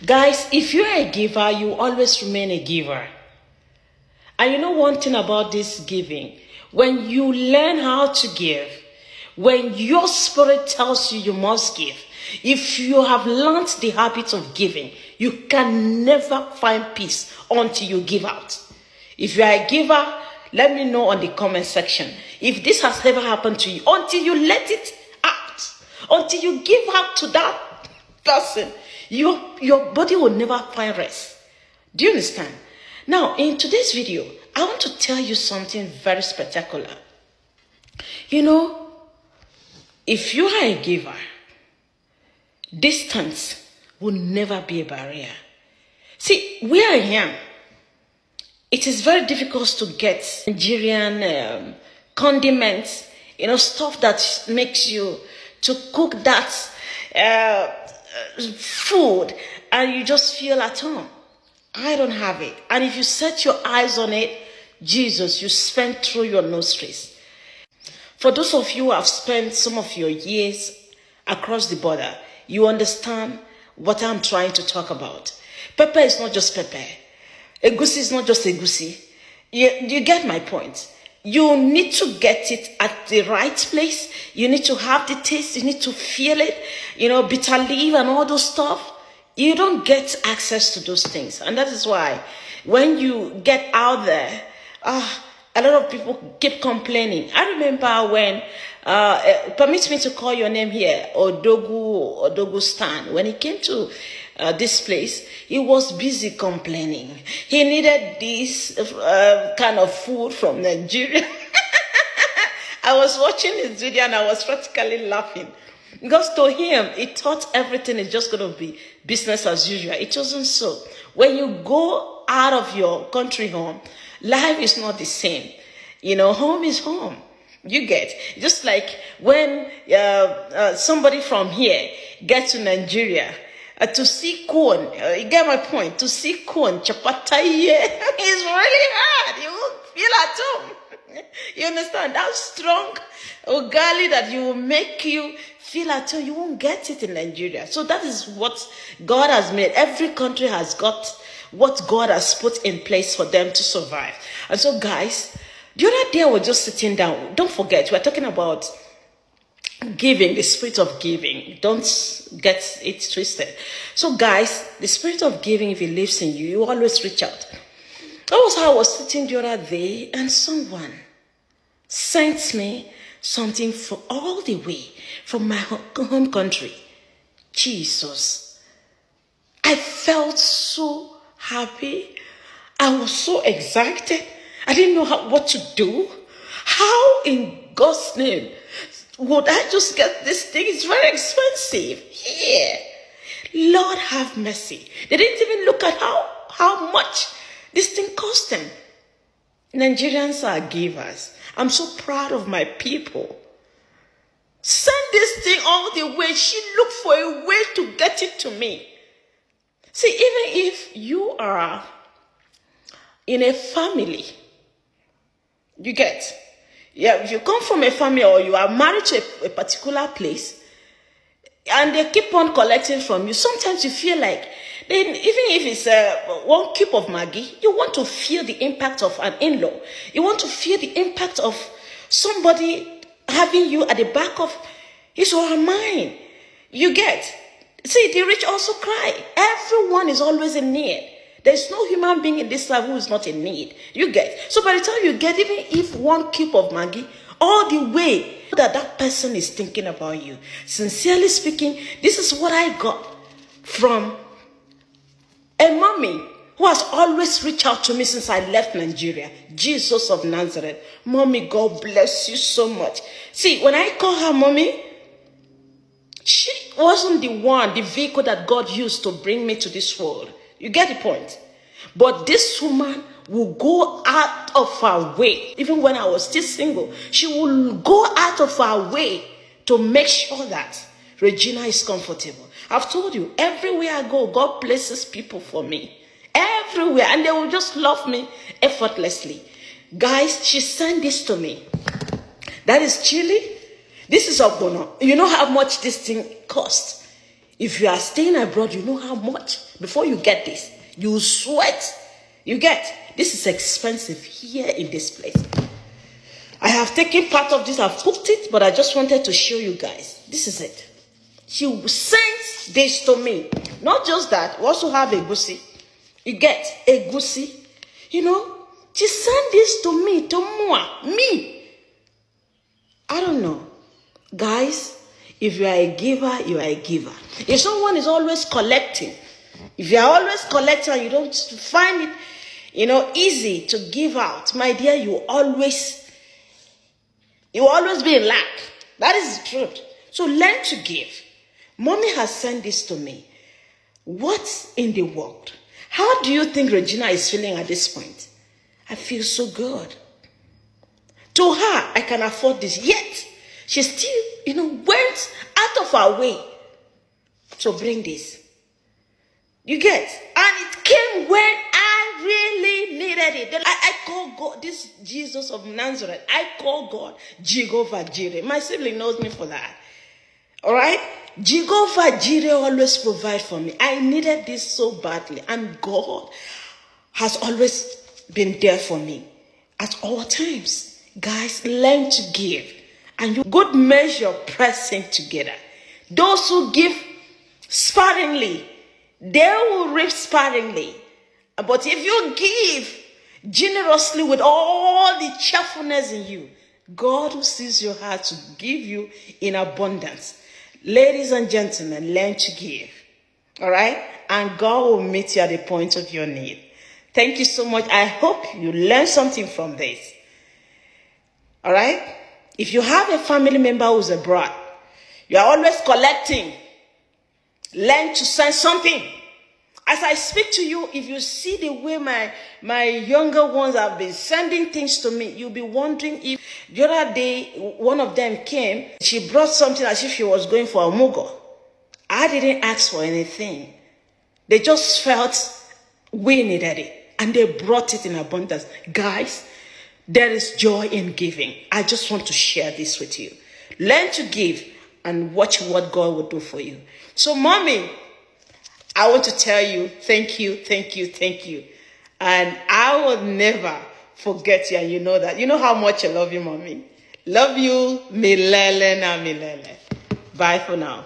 Guys, if you're a giver, you always remain a giver. And you know one thing about this giving, when you learn how to give, when your spirit tells you you must give, if you have learned the habit of giving, you can never find peace until you give out. If you are a giver, let me know on the comment section if this has ever happened to you. Until you let it out, until you give out to that person, your body will never find rest. Do you understand? Now, in today's video, I want to tell you something very spectacular. You know, if you are a giver, distance will never be a barrier. See, where I am, it is very difficult to get Nigerian condiments, stuff that makes you to cook that food and you just feel at home. I don't have it. And if you set your eyes on it, Jesus, you spend through your nostrils. For those of you who have spent some of your years across the border, you understand what I'm trying to talk about. Pepper is not just pepper. Egusi is not just egusi. You get my point. You need to get it at the right place. You need to have the taste. You need to feel it. Bitter leaf and all those stuff. You don't get access to those things. And that is why when you get out there, a lot of people keep complaining. I remember when, permit me to call your name here, Odogu Stan. When he came to this place, he was busy complaining. He needed this kind of food from Nigeria. I was watching his video and I was practically laughing. Because to him, he thought everything is just going to be business as usual. It wasn't so. When you go out of your country home, life is not the same. Home is home. You get. Just like when somebody from here gets to Nigeria, to see corn, you get my point, to see corn, chapata is really hard. You won't feel at home. You understand? That strong ugali that you will make you feel at home, you won't get it in Nigeria. So that is what God has made. Every country has got what God has put in place for them to survive. And so, guys, the other day I was just sitting down. Don't forget, we're talking about giving, the spirit of giving. Don't get it twisted. So, guys, the spirit of giving, if it lives in you, you always reach out. That was how I was sitting the other day, and someone sent me something for all the way from my home country. Jesus. I felt so happy. I was so excited. I didn't know what to do. How in God's name would I just get this thing? It's very expensive. Here. Lord have mercy. They didn't even look at how much this thing cost them. Nigerians are givers. I'm so proud of my people. Send this thing all the way. She looked for a way to get it to me. See, even if you are in a family, you get, if you come from a family or you are married to a particular place, and they keep on collecting from you, sometimes you feel like, even if it's one cube of Maggi, you want to feel the impact of an in-law. You want to feel the impact of somebody having you at the back of his or her mind. You get. See, the rich also cry. Everyone is always in need. There's no human being in this life who is not in need. You get. So by the time you get, even if one cube of Maggi, all the way that person is thinking about you. Sincerely speaking, this is what I got from a mommy who has always reached out to me since I left Nigeria. Jesus of Nazareth. Mommy, God bless you so much. See, when I call her mommy, she wasn't the vehicle that God used to bring me to this world. You get the point? But this woman will go out of her way. Even when I was still single, she will go out of her way to make sure that Regina is comfortable. I've told you, everywhere I go, God places people for me. Everywhere. And they will just love me effortlessly. Guys, she sent this to me. That is chili. This is ogbono. You know how much this thing costs? If you are staying abroad, you know how much. Before you get this, you sweat. You get, this is expensive here in this place. I have taken part of this, I've cooked it, but I just wanted to show you guys. This is it. She sent this to me. Not just that, we also have a goosey. You get a goosey. You know, she sent this to me, to me. I don't know. Guys, if you are a giver, you are a giver. If someone is always collecting, if you are always collecting and you don't find it, easy to give out, my dear, you always be in lack. That is the truth. So learn to give. Mommy has sent this to me. What in the world? How do you think Regina is feeling at this point? I feel so good. To her, I can afford this. Yet, she still, went out of her way to bring this. You get? And it came when I really needed it. Then I call God, this Jesus of Nazareth, I call God Jehovah Jireh. My sibling knows me for that. All right? Jehovah Jireh always provides for me. I needed this so badly. And God has always been there for me at all times. Guys, learn to give. And you good measure pressing together. Those who give sparingly, they will reap sparingly. But if you give generously with all the cheerfulness in you, God who sees your heart to give you in abundance. Ladies and gentlemen, learn to give. All right? And God will meet you at the point of your need. Thank you so much. I hope you learned something from this. All right? If you have a family member who's abroad, you are always collecting. Learn to send something. As I speak to you, if you see the way my younger ones have been sending things to me, you'll be wondering if the other day one of them came, she brought something as if she was going for a mugo. I didn't ask for anything. They just felt we needed it, and they brought it in abundance. Guys, there is joy in giving. I just want to share this with you. Learn to give and watch what God will do for you. So, mommy, I want to tell you, thank you. And I will never forget you, and you know that. You know how much I love you, mommy. Love you, milele na milele. Bye for now.